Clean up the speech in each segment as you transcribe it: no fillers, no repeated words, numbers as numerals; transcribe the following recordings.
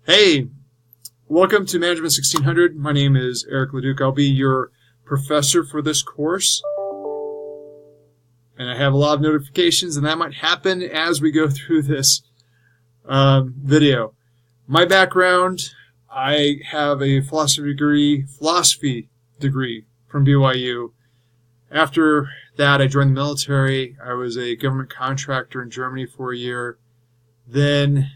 Hey, welcome to Management 1600. My name is Eric Leduc. I'll be your professor for this course. And I have a lot of notifications, and that might happen as we go through this video. My background, I have a philosophy degree from BYU. After that, I joined the military. I was a government contractor in Germany for a year. Then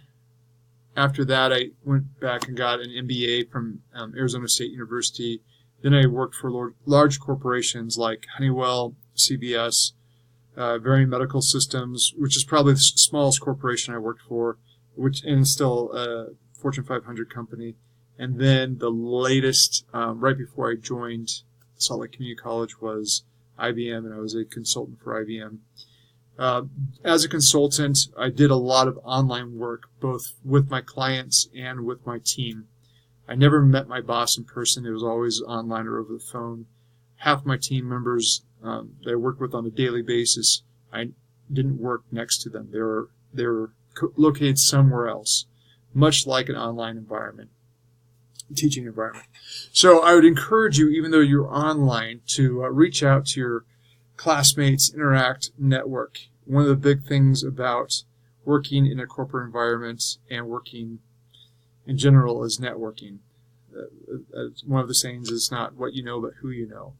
after that, I went back and got an MBA from Arizona State University. Then I worked for large corporations like Honeywell, CBS, Varian Medical Systems, which is probably the smallest corporation I worked for, and still a Fortune 500 company. And then the latest, right before I joined Salt Lake Community College, was IBM, and I was a consultant for IBM. As a consultant, I did a lot of online work, both with my clients and with my team. I never met my boss in person. It was always online or over the phone. Half my team members that I worked with on a daily basis, I didn't work next to them. They were located somewhere else, much like an online environment, teaching environment. So I would encourage you, even though you're online, to reach out to your classmates, interact, network. One of the big things about working in a corporate environment and working in general is networking. One of the sayings is not what you know, but who you know.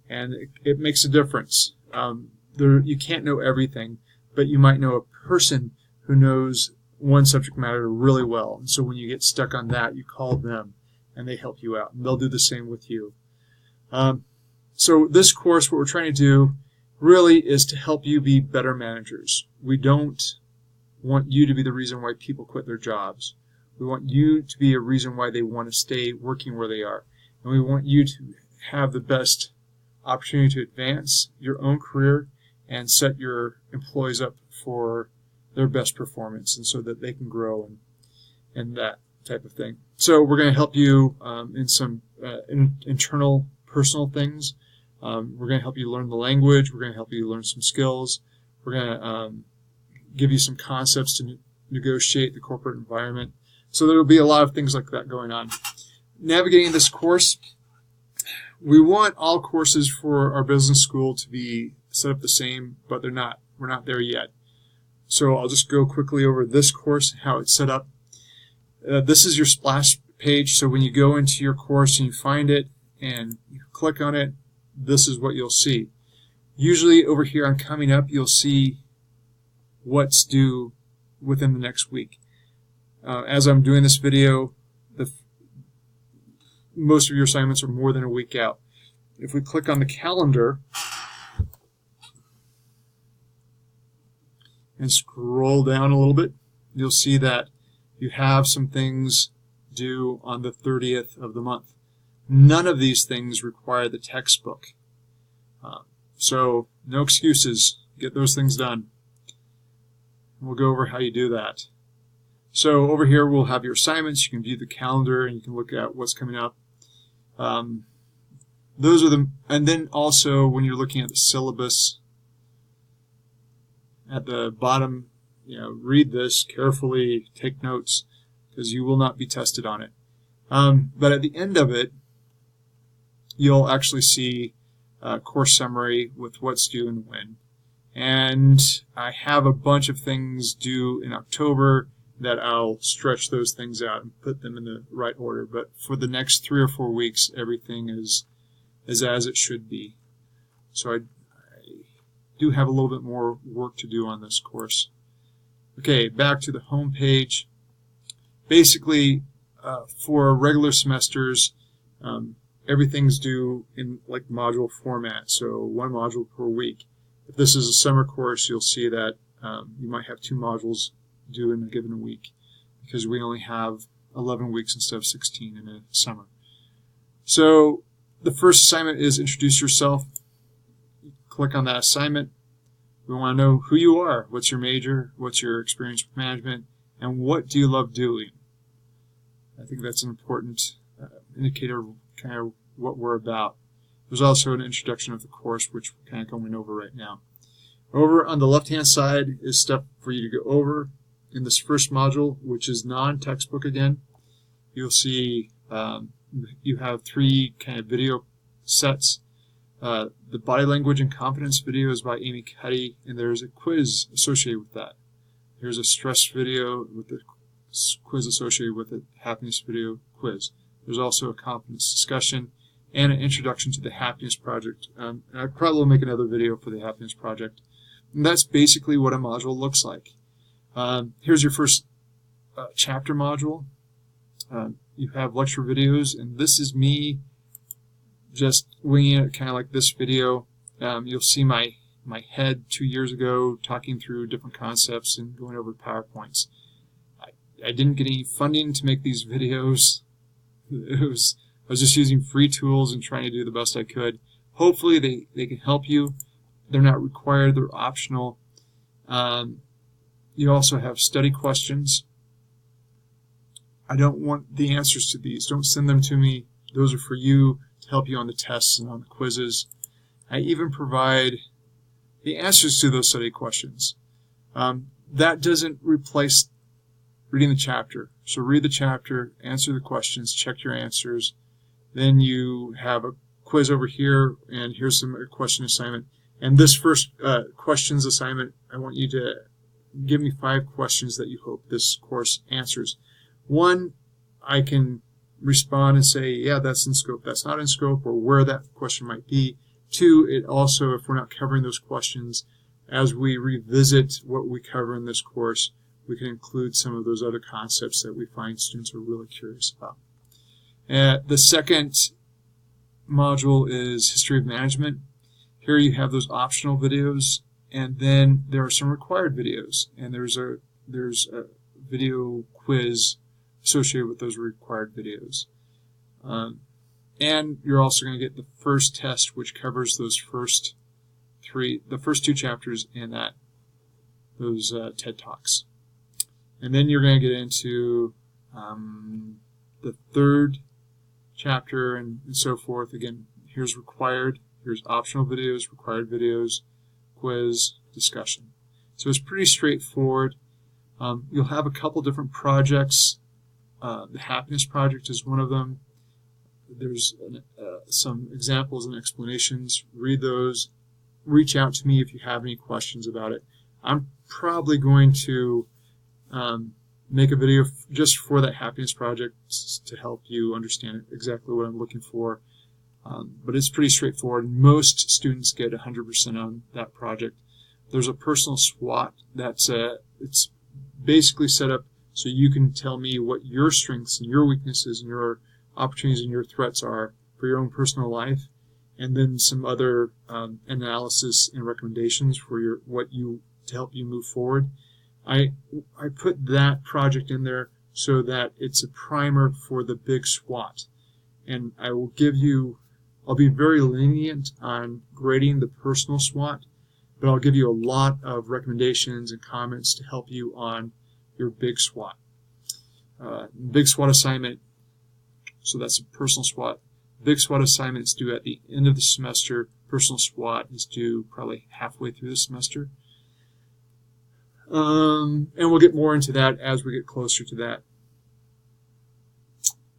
And it makes a difference. You can't know everything, but you might know a person who knows one subject matter really well. And so when you get stuck on that, you call them, and they help you out. And they'll do the same with you. So this course, what we're trying to do really is to help you be better managers. We don't want you to be the reason why people quit their jobs. We want you to be a reason why they want to stay working where they are. And we want you to have the best opportunity to advance your own career and set your employees up for their best performance, and so that they can grow and that type of thing. So we're going to help you in some internal personal things. We're going to help you learn the language. We're going to help you learn some skills. We're going to give you some concepts to negotiate the corporate environment. So there will be a lot of things like that going on. Navigating this course, we want all courses for our business school to be set up the same, but they're not. We're not there yet. So I'll just go quickly over this course, how it's set up. This is your splash page. So when you go into your course and you find it and you click on it, this is what you'll see. Usually over here on Coming Up, you'll see what's due within the next week. As I'm doing this video, most of your assignments are more than a week out. If we click on the calendar and scroll down a little bit, you'll see that you have some things due on the 30th of the month. None of these things require the textbook. So no excuses. Get those things done. We'll go over how you do that. So over here we'll have your assignments. You can view the calendar and you can look at what's coming up. Those are and then also when you're looking at the syllabus at the bottom, read this carefully, take notes, because you will not be tested on it. But at the end of it, you'll actually see a course summary with what's due and when. And I have a bunch of things due in October that I'll stretch those things out and put them in the right order. But for the next 3 or 4 weeks, everything is as it should be. So I do have a little bit more work to do on this course. Okay, back to the home page. Basically, for regular semesters, everything's due in like module format, so 1 module per week. If this is a summer course, you'll see that you might have 2 modules due in a given week, because we only have 11 weeks instead of 16 in a summer. So the first assignment is introduce yourself. Click on that assignment. We want to know who you are, what's your major, what's your experience with management, and what do you love doing. I think that's an important indicator of kind of what we're about. There's also an introduction of the course, which we're kind of going over right now. Over on the left-hand side is stuff for you to go over in this first module, which is non-textbook again. you'll see you have 3 kind of video sets. The body language and confidence video is by Amy Cuddy, and there's a quiz associated with that. Here's a stress video with the quiz associated with it, happiness video quiz. There's also a confidence discussion and an introduction to the Happiness Project. And I probably will make another video for the Happiness Project. And that's basically what a module looks like. Here's your first chapter module. You have lecture videos, and this is me just winging it, kind of like this video. You'll see my head 2 years ago talking through different concepts and going over PowerPoints. I didn't get any funding to make these videos. I was just using free tools and trying to do the best I could. Hopefully they can help you. They're not required, they're optional. You also have study questions. I don't want the answers to these. Don't send them to me. Those are for you to help you on the tests and on the quizzes. I even provide the answers to those study questions. That doesn't replace reading the chapter. So read the chapter, answer the questions, check your answers. Then you have a quiz over here, and here's some question assignment. And this first questions assignment, I want you to give me 5 questions that you hope this course answers. 1, I can respond and say, yeah, that's in scope, that's not in scope, or where that question might be. 2, it also, if we're not covering those questions, as we revisit what we cover in this course, we can include some of those other concepts that we find students are really curious about. The second module is History of Management. Here you have those optional videos, and then there are some required videos, and there's a video quiz associated with those required videos. And you're also going to get the first test, which covers those first 2 chapters in those TED Talks. And then you're going to get into the 3rd chapter and so forth. Again, here's required, here's optional videos, required videos, quiz, discussion. So it's pretty straightforward. You'll have a couple different projects. The Happiness Project is one of them. There's some examples and explanations. Read those. Reach out to me if you have any questions about it. I'm probably going to make a video just for that Happiness Project to help you understand exactly what I'm looking for. But it's pretty straightforward. Most students get 100% on that project. There's a personal SWOT that's it's basically set up so you can tell me what your strengths and your weaknesses and your opportunities and your threats are for your own personal life, and then some other analysis and recommendations for to help you move forward. I put that project in there so that it's a primer for the big SWOT, and I'll be very lenient on grading the personal SWOT, but I'll give you a lot of recommendations and comments to help you on your big SWOT. Big SWOT assignment, so that's a personal SWOT. Big SWOT assignment is due at the end of the semester. Personal SWOT is due probably halfway through the semester. And we'll get more into that as we get closer to that.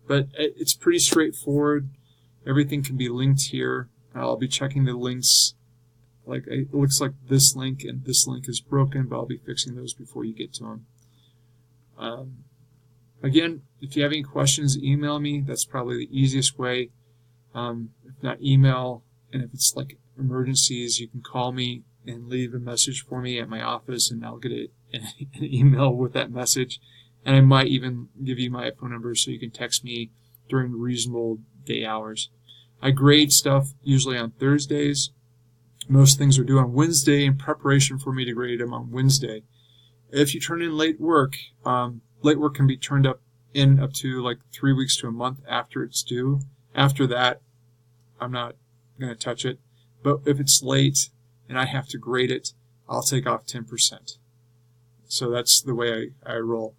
But it's pretty straightforward. Everything can be linked here. I'll be checking the links. Like it looks like this link and this link is broken, but I'll be fixing those before you get to them. Again, if you have any questions, email me. That's probably the easiest way. If not, email. And if it's like emergencies, you can call me and leave a message for me at my office, and I'll get an email with that message. And I might even give you my phone number so you can text me during reasonable day hours. I grade stuff usually on Thursdays. Most things are due on Wednesday in preparation for me to grade them on Wednesday. If you turn in late work can be turned up to like 3 weeks to a month after it's due. After that, I'm not going to touch it. But if it's late and I have to grade it, I'll take off 10%. So that's the way I roll.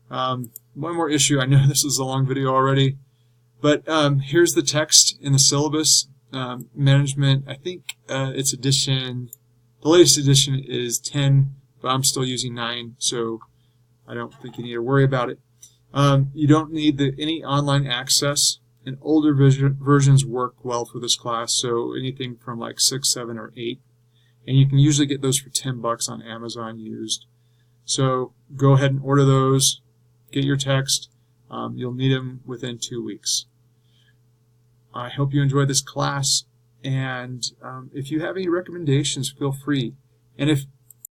One more issue. I know this is a long video already, but here's the text in the syllabus. Management, I think its edition, the latest edition is 10, but I'm still using 9, so I don't think you need to worry about it. You don't need any online access, and older versions work well for this class, so anything from like 6, 7, or 8. And you can usually get those for $10 on Amazon used. So go ahead and order those, get your text. You'll need them within 2 weeks. I hope you enjoyed this class, and if you have any recommendations, feel free. And if